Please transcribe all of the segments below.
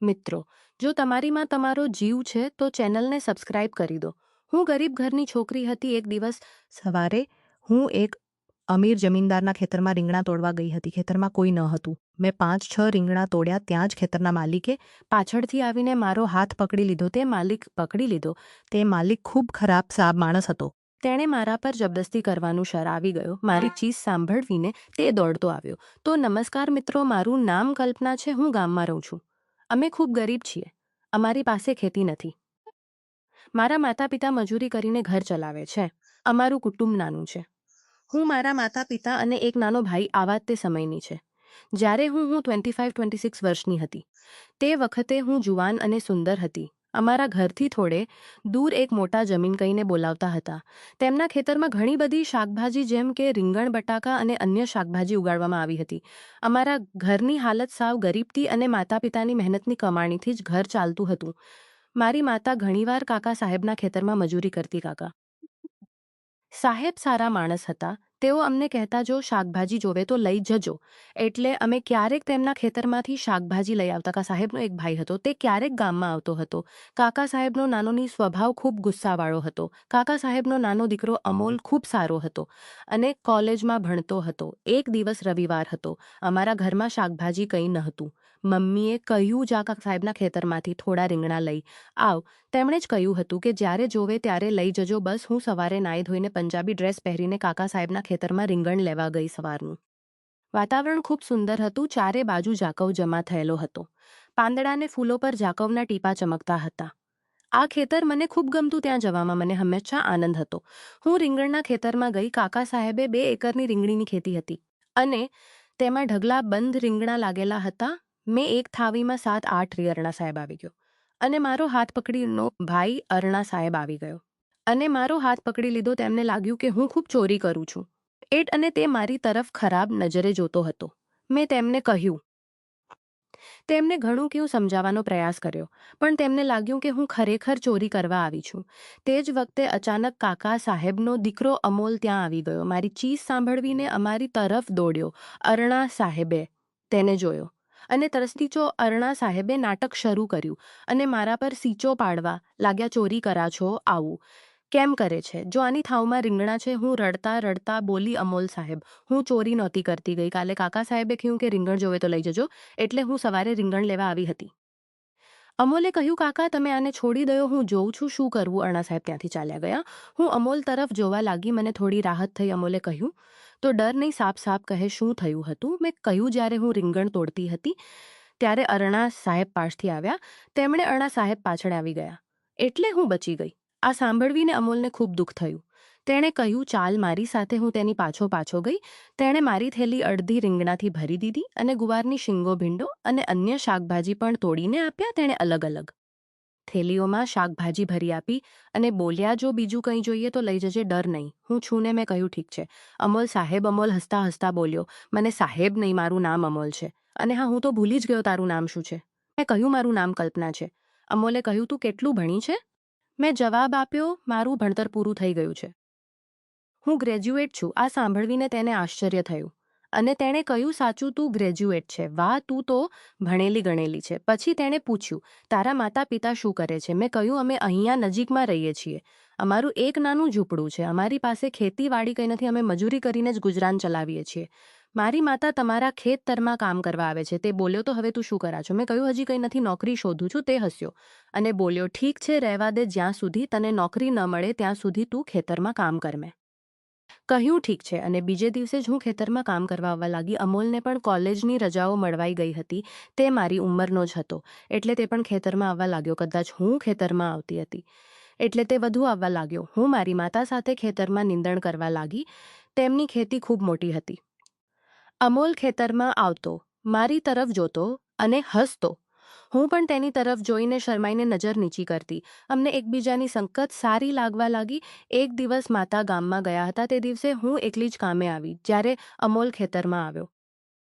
મિત્રો, જો તમારીમાં તમારો જીવ છે તો ચેનલને સબસ્ક્રાઇબ કરી દો। હું ગરીબ ઘરની છોકરી હતી। એક દિવસ સવારે હું એક અમીર જમીનદારના ખેતરમાં રીંગણા તોડવા ગઈ હતી। ખેતરમાં કોઈ ન હતું। મેં 5-6 રીંગણા તોડ્યા। ત્યાં જ ખેતરના માલિકે પાછળથી આવીને મારો હાથ પકડી લીધો। તે માલિક ખૂબ ખરાબ માણસ હતો। તેણે મારા પર જબરદસ્તી કરવાનું શર આવી ગયો। મારી ચીસ સાંભળવીને તે દોડતો આવ્યો। તો નમસ્કાર મિત્રો, મારું નામ કલ્પના છે। હું ગામમાં રહું છું। અમે ખૂબ ગરીબ છીએ। અમારી પાસે ખેતી નથી। મારા માતા પિતા મજૂરી કરીને ઘર ચલાવે છે। અમારું કુટુંબ નાનું છે। હું મારા માતા પિતા અને એક નાનો ભાઈ આવા તે સમયની છે જ્યારે હું 25-26 વર્ષની હતી। તે વખતે હું જુવાન અને સુંદર હતી। અમારા ઘરથી થોડે દૂર એક મોટા જમીન કહીને બોલાવતા હતા। તેમના ખેતરમાં ઘણી બધી શાકભાજી જેમ કે રીંગણ, બટાકા અને અન્ય શાકભાજી ઉગાડવામાં આવી હતી। અમારા ઘરની હાલત સાવ ગરીબથી અને માતા પિતાની મહેનતની કમાણીથી જ ઘર ચાલતું હતું। મારી માતા ઘણીવાર કાકા સાહેબના ખેતરમાં મજૂરી કરતી। કાકા સાહેબ સારા માણસ હતા। તેઓ અમને કહેતા, જો શાકભાજી જોવે તો લઈ જજો। એટલે અમે ક્યારેક તેમના ખેતરમાંથી શાકભાજી લઈ આવતા। કાકા સાહેબનો એક ભાઈ હતો। તે ક્યારેક ગામમાં આવતો હતો। કાકા સાહેબનો નાનોની સ્વભાવ ખૂબ ગુસ્સાવાળો હતો। કાકા સાહેબનો નાનો દીકરો અમોલ ખૂબ સારો હતો અને કોલેજમાં ભણતો હતો। એક દિવસ રવિવાર હતો। અમારા ઘરમાં શાકભાજી કંઈ નહોતું। મમ્મીએ કહ્યું, જા કાકા સાહેબના ખેતરમાંથી થોડા રીંગણા લઈ આવ। તેમણે જ કહ્યું હતું કે જ્યારે જોવે ત્યારે લઈ જજો। બસ હું સવારે નાહી ધોઈને પંજાબી ડ્રેસ પહેરીને કાકા સાહેબના ખેતરમાં રીંગણ લેવા ગઈ। સવારનું વાતાવરણ ખૂબ સુંદર હતું। ચારે બાજુ ઝાકવ જમા થયેલો હતો। પાંદડાને ફૂલો પર ઝાકવના ટીપા ચમકતા હતા। આ ખેતર મને ખૂબ ગમતું। ત્યાં જવામાં મને હંમેશા આનંદ હતો। હું રીંગણના ખેતરમાં ગઈ। કાકા સાહેબે 2 એકરની રીંગણીની ખેતી હતી અને તેમાં ઢગલા બંધ રીંગણા લાગેલા હતા। મેં એક થાળીમાં 7-8 અરણા સાહેબ આવી ગયો અને મારો હાથ પકડીનો ભાઈ અરણા સાહેબ આવી ગયો અને મારો હાથ પકડી લીધો। તેમને લાગ્યું કે હું ખૂબ ચોરી કરું છું અને તે મારી તરફ ખરાબ નજરે જોતો હતો। મેં તેમને કહ્યું, તેમને ઘણું કેવું સમજાવવાનો પ્રયાસ કર્યો, પણ તેમને લાગ્યું કે હું ખરેખર ચોરી કરવા આવી છું। તે જ વખતે અચાનક કાકા સાહેબનો દીકરો અમોલ ત્યાં આવી ગયો। મારી ચીસ સાંભળવીને અમારી તરફ દોડ્યો। અરણા સાહેબે તેને જોયો અને તરસ્તીચો અરણા સાહેબે નાટક શરૂ કર્યું અને મારા પર સીચો પાડવા લાગ્યા। ચોરી કરા છો? આવું કેમ કરે છે? જો આની થાવમાં રીંગણા છે। હું રડતા રડતા બોલી, અમોલ સાહેબ, હું ચોરી નહોતી કરતી। ગઈકાલે કાકા સાહેબે કહ્યું કે રીંગણ જોવે તો લઈ જજો, એટલે હું સવારે રીંગણ લેવા આવી હતી। અમોલે કહ્યું, કાકા તમે આને છોડી દો, હું જોઉં છું શું કરવું। અરણા સાહેબ ત્યાંથી ચાલ્યા ગયા। હું અમોલ તરફ જોવા લાગી। મને થોડી રાહત થઈ। અમોલે કહ્યું, તો ડર નહીં, સાફ કહે શું થયું હતું? મેં કહ્યું, જ્યારે હું રીંગણ તોડતી હતી ત્યારે અરણા સાહેબ પાછળથી આવ્યા। તેમણે અરણા સાહેબ પાછળ આવી ગયા એટલે હું બચી ગઈ। આ સાંભળવીને અમોલને ખૂબ દુઃખ થયું। તેણે કહ્યું, ચાલ મારી સાથે। હું તેની પાછો ગઈ। તેણે મારી થેલી અડધી રીંગણાથી ભરી દીધી અને ગુવારની શીંગો, ભીંડો અને અન્ય શાકભાજી પણ તોડીને આપ્યા। તેણે અલગ અલગ થેલીઓમાં શાકભાજી ભરી આપી અને બોલ્યા, જો બીજું કંઈ જોઈએ તો લઈ જજે, ડર નહીં। હું છું ને? મેં કહ્યું, ઠીક છે અમોલ સાહેબ। અમોલ હસતા બોલ્યો, મને સાહેબ નહીં, મારું નામ અમોલ છે। અને હા, હું તો ભૂલી જ ગયો તારું નામ શું છે? મેં કહ્યું, મારું નામ કલ્પના છે। અમોલે કહ્યું, તું કેટલું ભણી છે? મેં જવાબ આપ્યો, મારું ભણતર પૂરું થઈ ગયું છે। હું ગ્રેજ્યુએટ છું। આ સાંભળવીને તેને આશ્ચર્ય થયું અને તેણે કહ્યું, સાચું તું ગ્રેજ્યુએટ છે? વાહ, તું તો ભણેલી ગણેલી છે। પછી તેણે પૂછ્યું, તારા માતા પિતા શું કરે છે? મેં કહ્યું, અમે અહીંયા નજીકમાં રહીએ છીએ। અમારું એક નાનું ઝૂંપડું છે। અમારી પાસે ખેતીવાડી કંઈ નથી। અમે મજૂરી કરીને જ ગુજરાન ચલાવીએ છીએ। મારી માતા તમારા ખેતરમાં કામ કરવા આવે છે। તે બોલ્યો, તો હવે તું શું કરા છો? મેં કહ્યું, હજી કંઈ નથી, નોકરી શોધું છું। તે હસ્યો અને બોલ્યો, ઠીક છે, રહેવા દે। જ્યાં સુધી તને નોકરી ન મળે ત્યાં સુધી તું ખેતરમાં કામ કર। મેં કહ્યું, ઠીક છે અને બીજે દિવસે જ હું ખેતરમાં કામ કરવા આવવા લાગી। અમોલને પણ કોલેજની રજાઓ મળવાઈ ગઈ હતી। તે મારી ઉંમરનો જ હતો એટલે તે પણ ખેતરમાં આવવા લાગ્યો। કદાચ હું ખેતરમાં આવતી હતી એટલે તે વધુ આવવા લાગ્યો। હું મારી માતા સાથે ખેતરમાં નીંદણ કરવા લાગી। તેમની ખેતી ખૂબ મોટી હતી। અમોલ ખેતરમાં આવતો, મારી તરફ જોતો અને હસતો। હું પણ તેની તરફ જોઈને શરમાઈને નજર નીચી કરતી। અમને એકબીજાની સંગત સારી લાગવા લાગી। એક દિવસ માતા ગામમાં ગયા હતા। તે દિવસે હું એકલી જ કામે આવી। જ્યારે અમોલ ખેતરમાં આવ્યો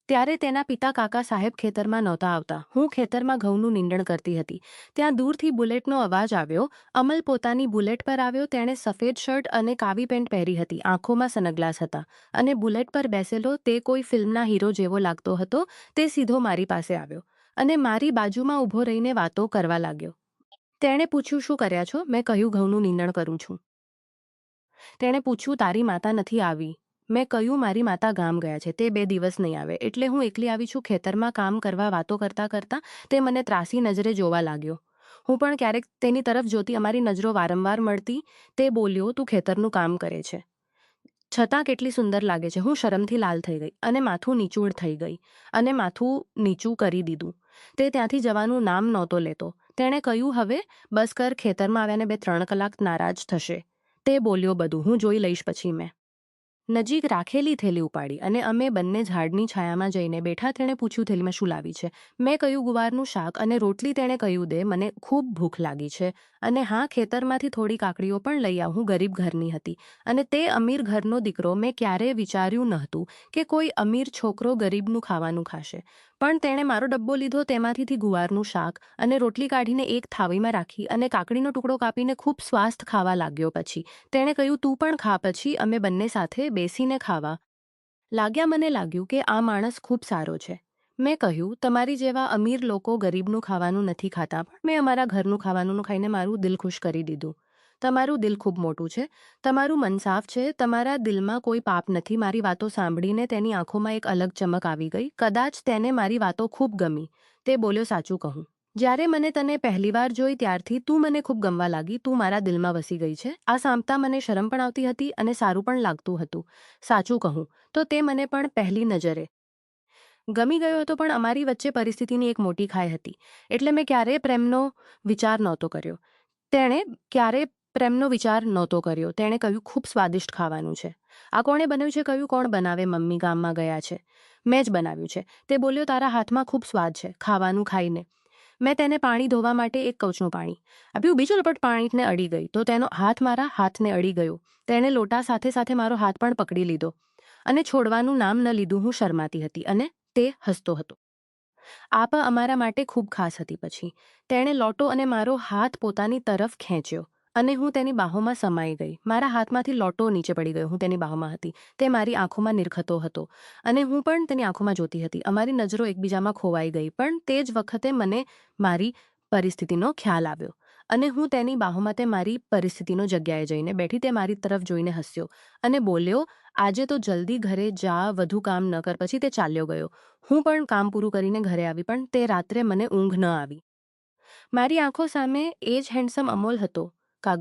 ત્યારે તેના પિતા કાકા સાહેબ ખેતરમાં નહોતા આવતા। હું ખેતરમાં ઘઉંનું નીંદણ કરતી હતી। ત્યાં દૂરથી બુલેટનો અવાજ આવ્યો। અમલ પોતાની બુલેટ પર આવ્યો। તેણે સફેદ શર્ટ અને કાવી પેન્ટ પહેરી હતી। આંખોમાં સનગ્લાસ હતા અને બુલેટ પર બેસેલો તે કોઈ ફિલ્મના હીરો જેવો લાગતો હતો। તે સીધો મારી પાસે આવ્યો અને મારી બાજુમાં ઊભો રહીને વાતો કરવા લાગ્યો. તેણે પૂછ્યું, શું કર્યા છો? મેં કહ્યું, ઘઉંનું નીંદણ કરું છું. તેણે પૂછ્યું, તારી માતા નથી આવી? મેં કહ્યું, મારી માતા ગામ ગયા છે, તે 2 દિવસ નહીં આવે, એટલે હું એકલી આવી છું ખેતરમાં કામ કરવા. વાતો કરતાં કરતાં તે મને ત્રાસી નજરે જોવા લાગ્યો. હું પણ ક્યારેક તેની તરફ જોતી. અમારી નજરો વારંવાર મળતી. તે બોલ્યો, તું ખેતરનું કામ કરે છે છતાં કેટલી સુંદર લાગે છે. હું શરમથી લાલ થઈ ગઈ અને માથું નીચું થઈ ગઈ અને માથું નીચું કરી દીધું. તે ત્યાંથી જવાનું નામ નહોતો લેતો. તેણે કહ્યું, હવે બસ કર, ખેતરમાં આવ્યાને 2-3 કલાક નારાજ થશે. તે બોલ્યો, બધું હું જોઈ લઈશ પછી. મેં નજીક રાખેલી થેલી ઉપાડી અને અમે બંને ઝાડની છાયામાં જઈને બેઠા. તેણે પૂછ્યું, થેલીમાં શું લાવી છે? મેં કહ્યું, ગુવારનું શાક અને રોટલી. તેણે કહ્યું, દે, મને ખૂબ ભૂખ લાગી છે. અને હા, ખેતરમાંથી થોડી કાકડીઓ પણ લઈ આવ. હું ગરીબ ઘરની હતી અને તે અમીર ઘરનો દીકરો. મેં ક્યારેય વિચાર્યું નહોતું કે કોઈ અમીર છોકરો ગરીબનું ખાવાનું ખાશે. પણ તેણે મારો ડબ્બો લીધો, તેમાંથી ગુવારનું શાક અને રોટલી કાઢીને એક થાળીમાં રાખી અને કાકડીનો ટુકડો કાપીને ખૂબ સ્વાસ્થ ખાવા લાગ્યો. પછી તેણે કહ્યું, તું પણ ખા. પછી અમે બંને સાથે બેસીને ખાવા લાગ્યા. મને લાગ્યું કે આ માણસ ખૂબ સારો છે. મેં કહ્યું, તમારી જેવા અમીર લોકો ગરીબનું ખાવાનું નથી ખાતા, પણ મેં અમારા ઘરનું ખાવાનું ખાઈને મારું દિલ ખુશ કરી દીધું. તમારું દિલ ખૂબ મોટું છે, તમારું મન સાફ છે, તમારા દિલમાં કોઈ પાપ નથી. મારી વાતો સાંભળીને તેની આંખોમાં એક અલગ ચમક આવી ગઈ. કદાચ તેને મારી વાતો ખૂબ ગમી. તે બોલ્યો, સાચું કહું, જ્યારે મને તને પહેલીવાર જોઈ ત્યારથી તું મને ખૂબ ગમવા લાગી. તું મારા દિલમાં વસી ગઈ છે. આ સાંભળતા મને શરમ પણ આવતી હતી અને સારું પણ લાગતું હતું. સાચું કહું તો તે મને પણ પહેલી નજરે ગમી ગયો હતો, પણ અમારી વચ્ચે પરિસ્થિતિની એક મોટી ખાઈ હતી. એટલે મેં ક્યારેય પ્રેમનો વિચાર નહોતો કર્યો. તેણે કહ્યું, ખૂબ સ્વાદિષ્ટ ખાવાનું છે. આ કોણે બનાવ્યું છે? કહ્યું, કોણ બનાવે? મમ્મી ગામમાં ગયા છે. મેં જ બનાવ્યું છે. તે બોલ્યો, તારા હાથમાં ખૂબ સ્વાદ છે. ખાવાનું ખાઈને મેં તેને પાણી ધોવા માટે એક કૌચનું પાણી આપ્યું. બીજો લપટ પાણીને અડી ગઈ તો તેનો હાથ મારા હાથને અડી ગયો. તેણે લોટા સાથે સાથે મારો હાથ પણ પકડી લીધો અને છોડવાનું નામ ન લીધું. હું શરમાતી હતી અને તે હસતો હતો. આપ અમારા માટે ખૂબ ખાસ હતી. પછી તેણે લોટો અને મારો હાથ પોતાની તરફ ખેંચ્યો અને હું તેની બાહોમાં સમાઈ ગઈ. મારા હાથમાંથી લોટો નીચે પડી ગયો. હું તેની બાહોમાં હતી. તે મારી આંખોમાં નિરખતો હતો અને હું પણ તેની આંખોમાં જોતી હતી. અમારી નજરો એકબીજામાં ખોવાઈ ગઈ. પણ તે જ વખતે મને મારી પરિસ્થિતિનો ખ્યાલ આવ્યો અને હું તેની બાહોમાં તે મારી પરિસ્થિતિનો જગ્યાએ જઈને બેઠી. તે મારી તરફ જોઈને હસ્યો અને બોલ્યો, આજે તો જલ્દી ઘરે જા, વધુ કામ ન કર. પછી તે ચાલ્યો ગયો. હું પણ કામ પૂરું કરીને ઘરે આવી, પણ તે રાત્રે મને ઊંઘ ન આવી. મારી આંખો સામે એ જ હેન્ડસમ અમોલ હતો.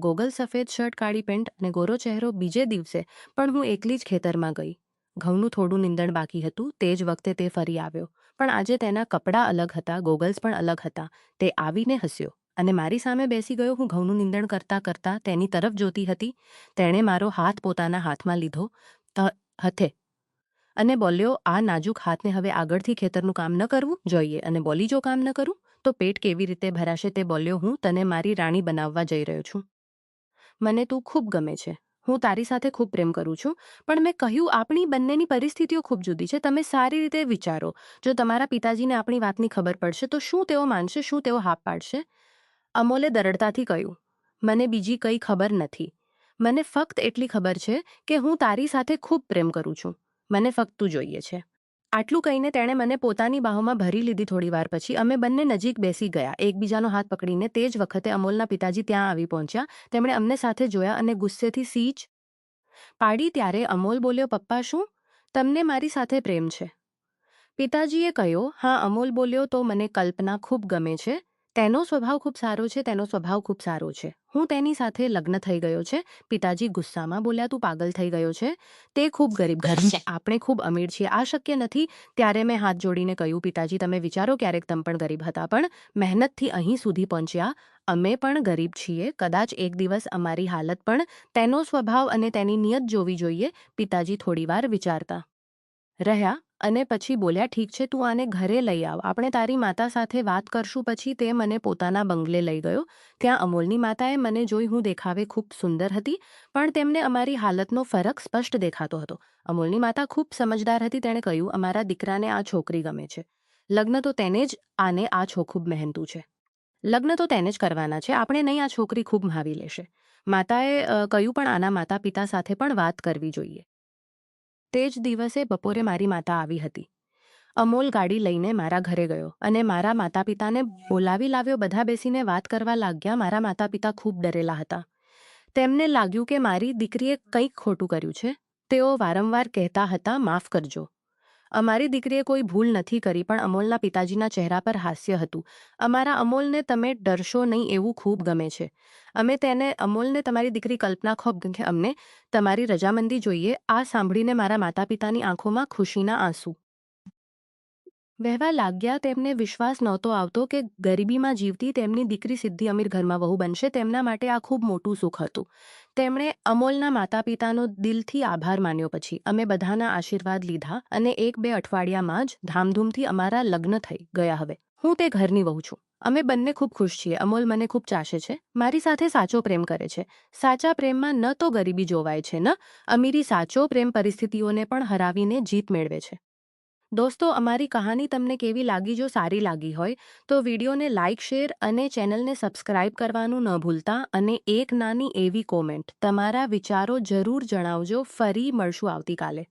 ગોગલ, સફેદ શર્ટ, કાળી પેન્ટ અને ગોરો ચહેરો. બીજે દિવસે પણ હું એકલી જ ખેતરમાં ગઈ. ઘઉંનું થોડું નીંદણ બાકી હતું. તે જ વખતે તે ફરી આવ્યો, પણ આજે તેના કપડાં અલગ હતા, ગોગલ્સ પણ અલગ હતા. તે આવીને હસ્યો અને મારી સામે બેસી ગયો. હું ઘઉંનું નીંદણ કરતાં કરતાં તેની તરફ જોતી હતી. તેણે મારો હાથ પોતાના હાથમાં લીધો હથે અને બોલ્યો, આ નાજુક હાથને હવે આગળથી ખેતરનું કામ ન કરવું જોઈએ. અને બોલી, જો કામ ન કરું તો પેટ કેવી રીતે ભરાશે? તે બોલ્યો, હું તને મારી રાણી બનાવવા જઈ રહ્યો છું. મને તું ખૂબ ગમે છે. હું તારી સાથે ખૂબ પ્રેમ કરું છું. પણ મેં કહ્યું, આપણી બંનેની પરિસ્થિતિઓ ખૂબ જુદી છે. તમે સારી રીતે વિચારો. જો તમારા પિતાજીને આપણી વાતની ખબર પડશે તો શું તેઓ માનશે? શું તેઓ હા પાડશે? અમોલે દરડતાથી કહ્યું, મને બીજી કંઈ ખબર નથી. મને ફક્ત એટલી ખબર છે કે હું તારી સાથે ખૂબ પ્રેમ કરું છું. મને ફક્ત તું જોઈએ છે. આટલું કહીને તેણે મને પોતાની બાહોમાં ભરી લીધી. થોડી વાર પછી અમે બંને નજીક બેસી ગયા, એકબીજાનો હાથ પકડીને. તે જ વખતે અમોલના પિતાજી ત્યાં આવી પહોંચ્યા. તેમણે અમને સાથે જોયા અને ગુસ્સેથી સીચ પાડી. ત્યારે અમોલ બોલ્યો, પપ્પા, શું તમને મારી સાથે પ્રેમ છે? પિતાજીએ કહ્યું, હા. અમોલ બોલ્યો, તો મને કલ્પના ખૂબ ગમે છે. તેનો સ્વભાવ ખૂબ સારો છે. હું તેની સાથે લગ્ન થઈ ગયો છે. પિતાજી ગુસ્સામાં બોલ્યા, તું પાગલ થઈ ગયો છે. તે ખૂબ ગરીબ ઘર છે. આપણે ખૂબ અમીર છીએ. આ શક્ય નથી. ત્યારે મેં હાથ જોડીને કહ્યું, પિતાજી, તમે વિચારો, ક્યારેક તમે પણ ગરીબ હતા, પણ મહેનતથી અહીં સુધી પહોંચ્યા. અમે પણ ગરીબ છીએ. કદાચ એક દિવસ અમારી હાલત પણ તેનો સ્વભાવ અને તેની નિયત જોવી જોઈએ. પિતાજી થોડીવાર વિચારતા રહ્યા અને પછી બોલ્યા, ઠીક છે, તું આને ઘરે લઈ આવ. આપણે તારી માતા સાથે વાત કરશું. પછી તે મને પોતાના બંગલે લઈ ગયો. ત્યાં અમોલની માતાએ મને જોઈ. હું દેખાવે ખૂબ સુંદર હતી, પણ તેમને અમારી હાલતનો ફરક સ્પષ્ટ દેખાતો હતો. અમોલની માતા ખૂબ સમજદાર હતી. તેણે કહ્યું, અમારા દીકરાને આ છોકરી ગમે છે. લગ્ન તો તેને જ આને આ ખૂબ મહેનતું છે. લગ્ન તો તેને જ કરવાના છે. આપણે નહીં. આ છોકરી ખૂબ ભાવી લેશે. માતાએ કહ્યું, પણ આના માતા પિતા સાથે પણ વાત કરવી જોઈએ. તે જ દિવસે બપોરે મારી માતા આવી હતી અમોલ ગાડી લઈને મારા ઘરે ગયો અને મારા માતા પિતાને બોલાવી લાવ્યો. બધા બેસીને વાત કરવા લાગ્યા. મારા માતા પિતા ખૂબ ડરેલા હતા. તેમને લાગ્યું કે મારી દીકરીએ કંઈક ખોટું કર્યું છે. તેઓ વારંવાર કહેતા હતા, માફ કરજો. અમારી દીકરીએ કોઈ ભૂલ નથી કરી, પણ અમોલના પિતાજીના ચહેરા પર હાસ્ય હતું. અમારા અમોલને તમે ડરશો નહીં એવું ખૂબ ગમે છે. અમે તેને અમોલને તમારી દીકરી કલ્પના ખૂબ ગમે છે. અમને તમારી રજામંદી જોઈએ. આ સાંભળીને મારા માતા પિતાની આંખોમાં ખુશીના આંસુ વહેવા લાગ્યા. તેમને વિશ્વાસ નહોતો આવતો કે ગરીબીમાં જીવતી તેમની દીકરી સિદ્ધિ અમીર ઘરમાં વહુ બનશે. તેમના માટે આ ખૂબ મોટું સુખ હતું. તેમણે અમોલના માતા પિતાનો દિલથી આભાર માન્યો. પછી અમે બધાના આશીર્વાદ લીધા અને 1-2 અઠવાડિયામાં જ ધામધૂમથી અમારા લગ્ન થઈ ગયા. હવે હું તે ઘરની વહુ છું. અમે બંને ખૂબ ખુશ છીએ. અમોલ મને ખૂબ ચાશે છે. મારી સાથે સાચો પ્રેમ કરે છે. સાચા પ્રેમમાં ન તો ગરીબી જોવાય છે, ન અમીરી. સાચો પ્રેમ પરિસ્થિતિઓને પણ હરાવીને જીત મેળવે છે. દોસ્તો, અમારી કહાની તમને કેવી લાગી? જો સારી લાગી હોય તો વિડીયોને લાઇક, શેર અને ચેનલને સબસ્ક્રાઇબ કરવાનું ન ભૂલતા. અને એક નાની એવી કોમેન્ટ, તમારા વિચારો જરૂર જણાવજો. ફરી મળશું આવતીકાલે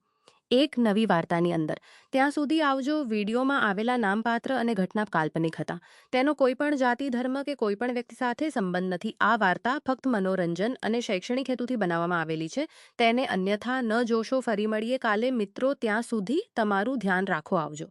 એક નવી વાર્તાની અંદર. ત્યાં સુધી આવજો. વિડીયોમાં આવેલા નામપાત્ર અને ઘટના કાલ્પનિક હતા. તેનો કોઈ પણ જાતિ, ધર્મ કે કોઈ પણ વ્યક્તિ સાથે સંબંધ નથી. આ વાર્તા ફક્ત મનોરંજન અને શૈક્ષણિક હેતુથી બનાવવામાં આવેલી છે. તેને અન્યથા ન જોશો. ફરી મળીએ કાલે મિત્રો. ત્યાં સુધી તમારું ધ્યાન રાખો. આવજો.